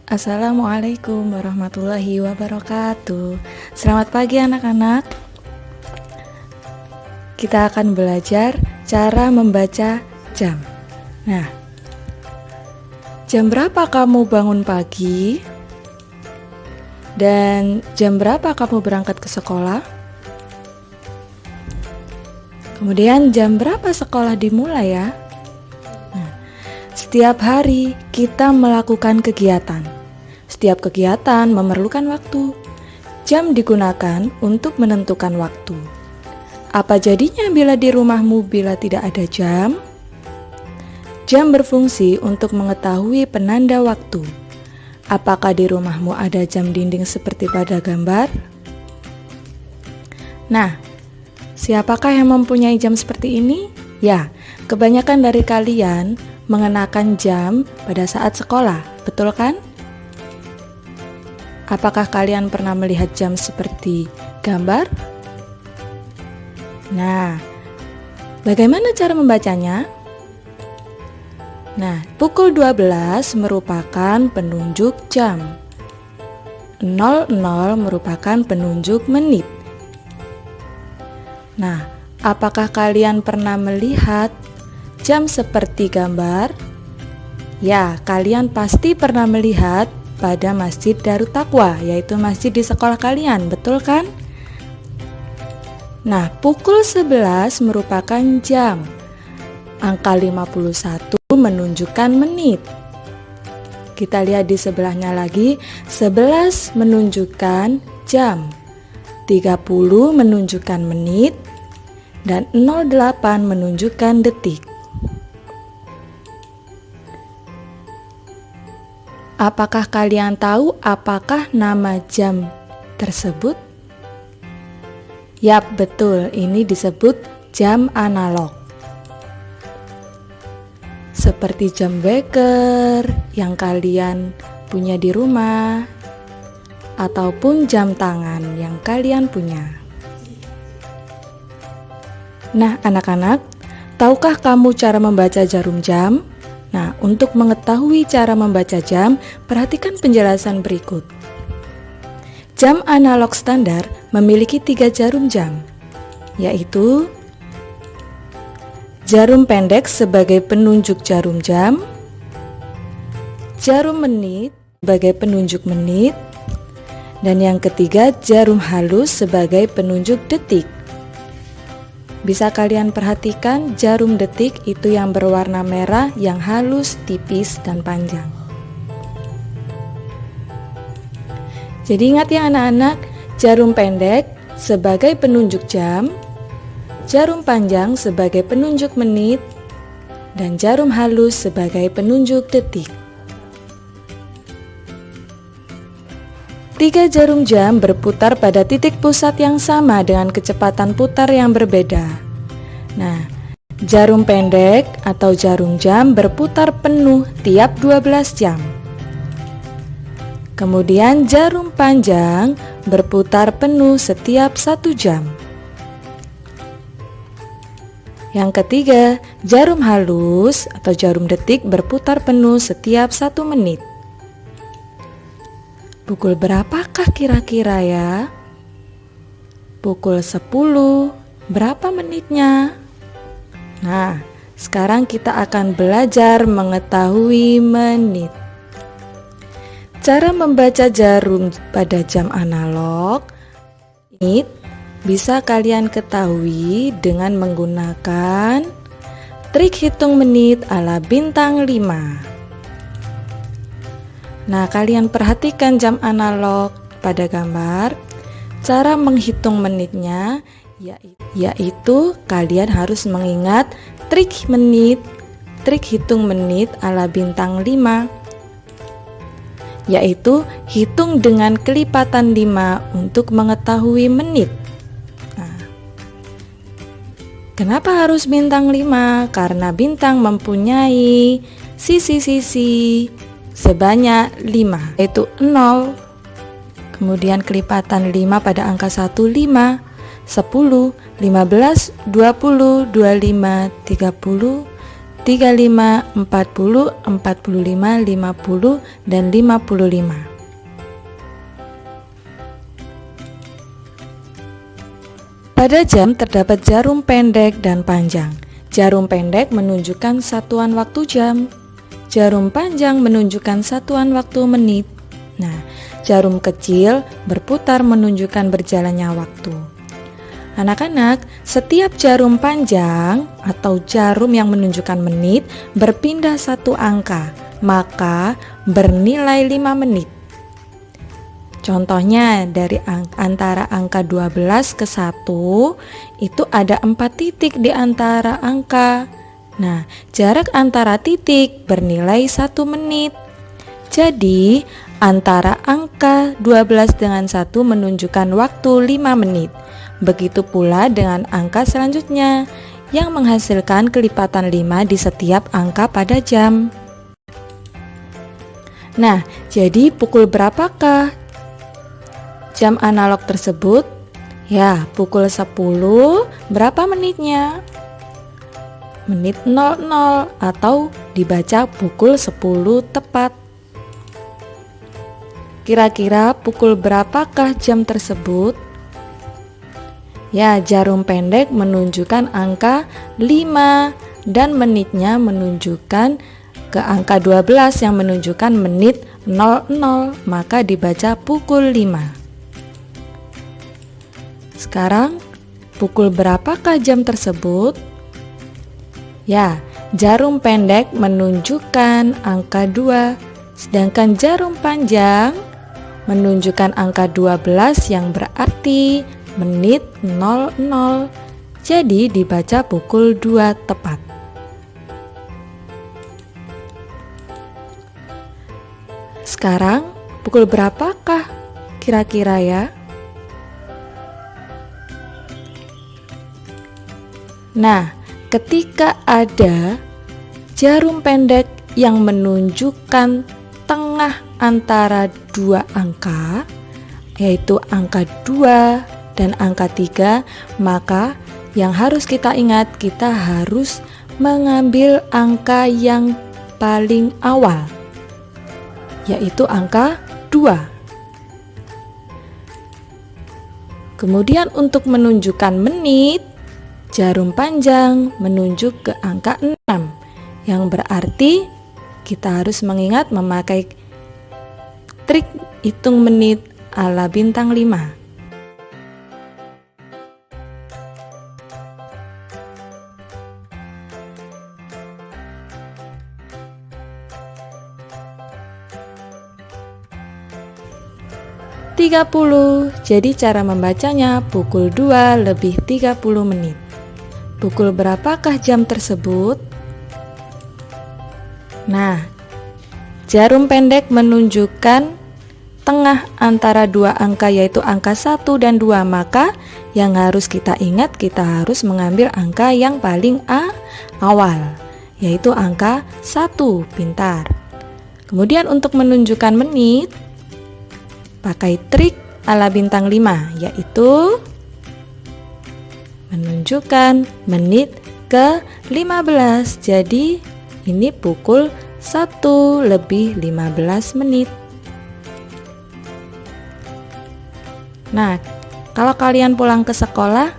Assalamualaikum warahmatullahi wabarakatuh. Selamat pagi anak-anak. Kita akan belajar cara membaca jam. Nah, jam berapa kamu bangun pagi? Dan jam berapa kamu berangkat ke sekolah? Kemudian jam berapa sekolah dimulai ya? Setiap hari kita melakukan kegiatan. Setiap kegiatan memerlukan waktu. Jam digunakan untuk menentukan waktu. Apa jadinya bila di rumahmu bila tidak ada jam? Jam berfungsi untuk mengetahui penanda waktu. Apakah di rumahmu ada jam dinding seperti pada gambar? Nah, siapakah yang mempunyai jam seperti ini? Ya, kebanyakan dari kalian mengenakan jam pada saat sekolah, betul kan? Apakah kalian pernah melihat jam seperti gambar? Nah, bagaimana cara membacanya? Nah, pukul 12 merupakan penunjuk jam. 00 merupakan penunjuk menit. Nah, apakah kalian pernah melihat jam seperti gambar? Ya, kalian pasti pernah melihat pada Masjid Darut Taqwa, yaitu masjid di sekolah kalian, betul kan? Nah, pukul 11 merupakan jam. Angka 51 menunjukkan menit. Kita lihat di sebelahnya lagi, 11 menunjukkan jam, 30 menunjukkan menit, dan 08 menunjukkan detik. Apakah kalian tahu apakah nama jam tersebut? Yap, betul, ini disebut jam analog. Seperti jam beker yang kalian punya di rumah, ataupun jam tangan yang kalian punya. Nah, anak-anak, tahukah kamu cara membaca jarum jam? Nah, untuk mengetahui cara membaca jam, perhatikan penjelasan berikut. Jam analog standar memiliki 3 jarum jam, yaitu jarum pendek sebagai penunjuk jarum jam, jarum menit sebagai penunjuk menit, dan yang ketiga jarum halus sebagai penunjuk detik. Bisa kalian perhatikan jarum detik itu yang berwarna merah, yang halus, tipis, dan panjang. Jadi ingat ya anak-anak, jarum pendek sebagai penunjuk jam, jarum panjang sebagai penunjuk menit, dan jarum halus sebagai penunjuk detik. 3 jarum jam berputar pada titik pusat yang sama dengan kecepatan putar yang berbeda. Nah, jarum pendek atau jarum jam berputar penuh tiap 12 jam. Kemudian jarum panjang berputar penuh setiap 1 jam. Yang ketiga, jarum halus atau jarum detik berputar penuh setiap 1 menit. Pukul berapakah kira-kira ya? Pukul 10. Berapa menitnya? Nah, sekarang kita akan belajar mengetahui menit. Cara membaca jarum pada jam analog menit bisa kalian ketahui dengan menggunakan trik hitung menit ala bintang 5. Nah, kalian perhatikan jam analog pada gambar. Cara menghitung menitnya yaitu kalian harus mengingat trik hitung menit ala bintang 5, yaitu hitung dengan kelipatan 5 untuk mengetahui menit. Nah, kenapa harus bintang 5? Karena bintang mempunyai sisi-sisi sebanyak 5, yaitu 0. Kemudian kelipatan 5 pada angka 1, 5, 10, 15, 20, 25, 30, 35, 40, 45, 50, dan 55. Pada jam terdapat jarum pendek dan panjang. Jarum pendek menunjukkan satuan waktu jam. Jarum panjang menunjukkan satuan waktu menit. Nah, jarum kecil berputar menunjukkan berjalannya waktu. Anak-anak, setiap jarum panjang atau jarum yang menunjukkan menit berpindah satu angka, maka bernilai 5 menit. Contohnya dari antara angka 12 ke 1 itu ada 4 titik di antara angka. Nah, jarak antara titik bernilai 1 menit. Jadi, antara angka 12 dengan 1 menunjukkan waktu 5 menit. Begitu pula dengan angka selanjutnya yang menghasilkan kelipatan 5 di setiap angka pada jam. Nah, jadi pukul berapakah jam analog tersebut? Ya, pukul 10. Berapa menitnya? Menit 00 atau dibaca pukul 10 tepat. Kira-kira pukul berapakah jam tersebut? Ya, jarum pendek menunjukkan angka 5 dan menitnya menunjukkan ke angka 12 yang menunjukkan menit 00, maka dibaca pukul 5. Sekarang, pukul berapakah jam tersebut? Ya, jarum pendek menunjukkan angka 2, sedangkan jarum panjang menunjukkan angka 12 yang berarti menit 00. Jadi dibaca pukul 2 tepat. Sekarang pukul berapakah kira-kira ya? Nah, ketika ada jarum pendek yang menunjukkan tengah antara 2 angka, yaitu angka 2 dan angka 3, maka yang harus kita ingat, kita harus mengambil angka yang paling awal, yaitu angka 2. Kemudian untuk menunjukkan menit, jarum panjang menunjuk ke angka 6, yang berarti kita harus mengingat memakai trik hitung menit ala bintang 5. Jadi cara membacanya pukul 2 lebih 30 menit. Pukul berapakah jam tersebut? Nah, jarum pendek menunjukkan tengah antara 2 angka, yaitu angka 1 dan 2, maka yang harus kita ingat, kita harus mengambil angka yang paling awal, yaitu angka 1. Pintar. Kemudian untuk menunjukkan menit, pakai trik ala bintang 5, yaitu menunjukkan menit ke 15. Jadi ini pukul 1 lebih 15 menit. Nah, kalau kalian pulang ke sekolah,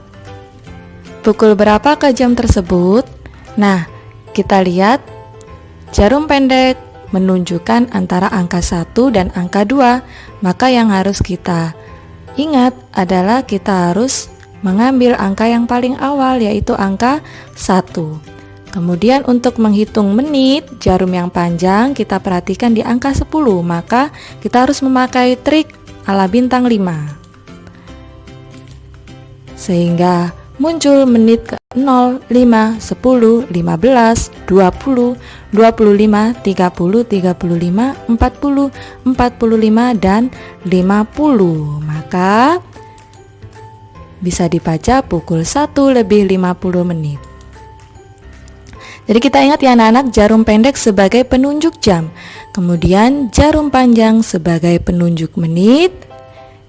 pukul berapa ke jam tersebut? Nah, kita lihat jarum pendek menunjukkan antara angka 1 dan angka 2. Maka yang harus kita ingat adalah kita harus mengambil angka yang paling awal, yaitu angka 1. Kemudian untuk menghitung menit, jarum yang panjang kita perhatikan di angka 10, maka kita harus memakai trik ala bintang 5. Sehingga muncul menit ke 0, 5, 10, 15, 20, 25, 30, 35, 40, 45, dan 50. Maka bisa dibaca pukul 1 lebih 50 menit. Jadi kita ingat ya anak-anak, jarum pendek sebagai penunjuk jam, kemudian jarum panjang sebagai penunjuk menit,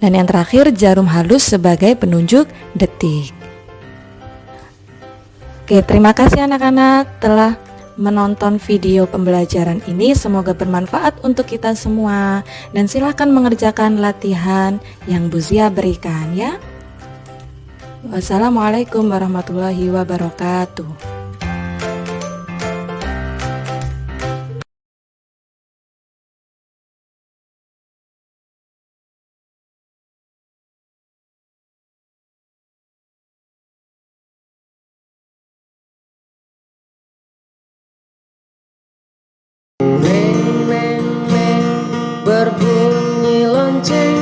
dan yang terakhir jarum halus sebagai penunjuk detik. Oke, terima kasih anak-anak telah menonton video pembelajaran ini. Semoga bermanfaat untuk kita semua. Dan silahkan mengerjakan latihan yang Bu Zia berikan ya. Wassalamualaikum warahmatullahi wabarakatuh. Berbunyi lonceng,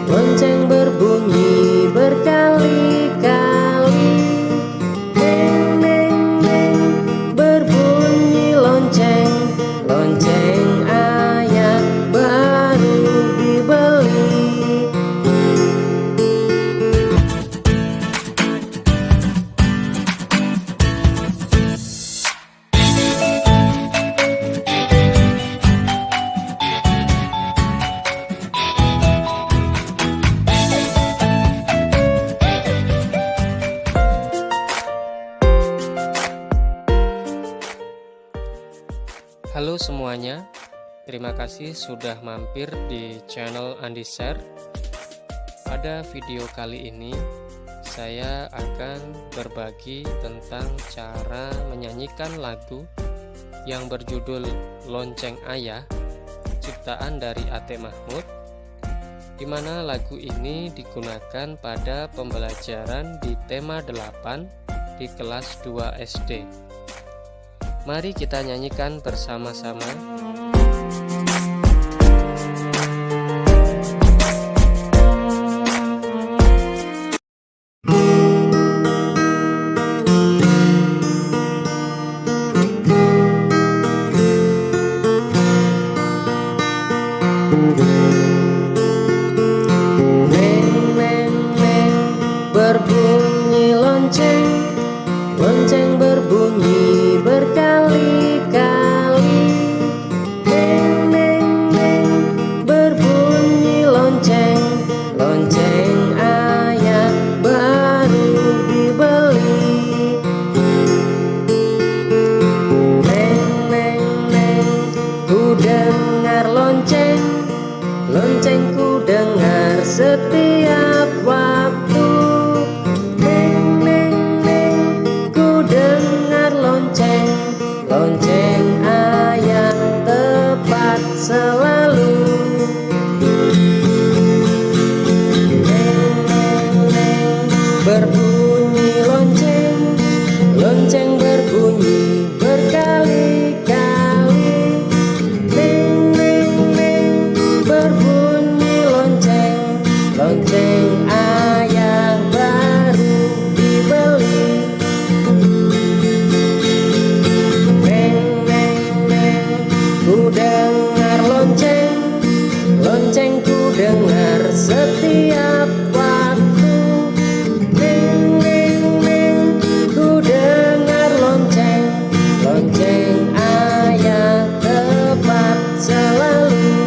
lonceng berbunyi berkali-kali. Neng, neng, neng, berbunyi lonceng, lonceng ayah baru dibeli. Halo semuanya, terima kasih sudah mampir di channel Andi Share. Pada video kali ini saya akan berbagi tentang cara menyanyikan lagu yang berjudul Lonceng Ayah, ciptaan dari A.T. Mahmud, di mana lagu ini digunakan pada pembelajaran di tema 8 di kelas 2 SD. Mari kita nyanyikan bersama-sama. Neng, neng, neng, berbunyi lonceng, lonceng berbunyi berkali-kali. Neng, neng, neng, berbunyi lonceng, lonceng ayah baru dibeli. Neng, neng, neng, ku dengar lonceng, lonceng ku dengar setiap waktu. Neng, neng, neng, ku dengar lonceng, lonceng ayah tepat selalu. Neng, neng, neng, berbunyi lonceng, lonceng berbunyi berkali-kali. Neng, neng, neng, berbunyi lonceng, lonceng ayah baru dibeli. Neng, neng, neng, ku dengar lonceng, lonceng ku dengar setiap waktu. Neng, neng, neng, ku dengar lonceng, lonceng ayah tepat selalu.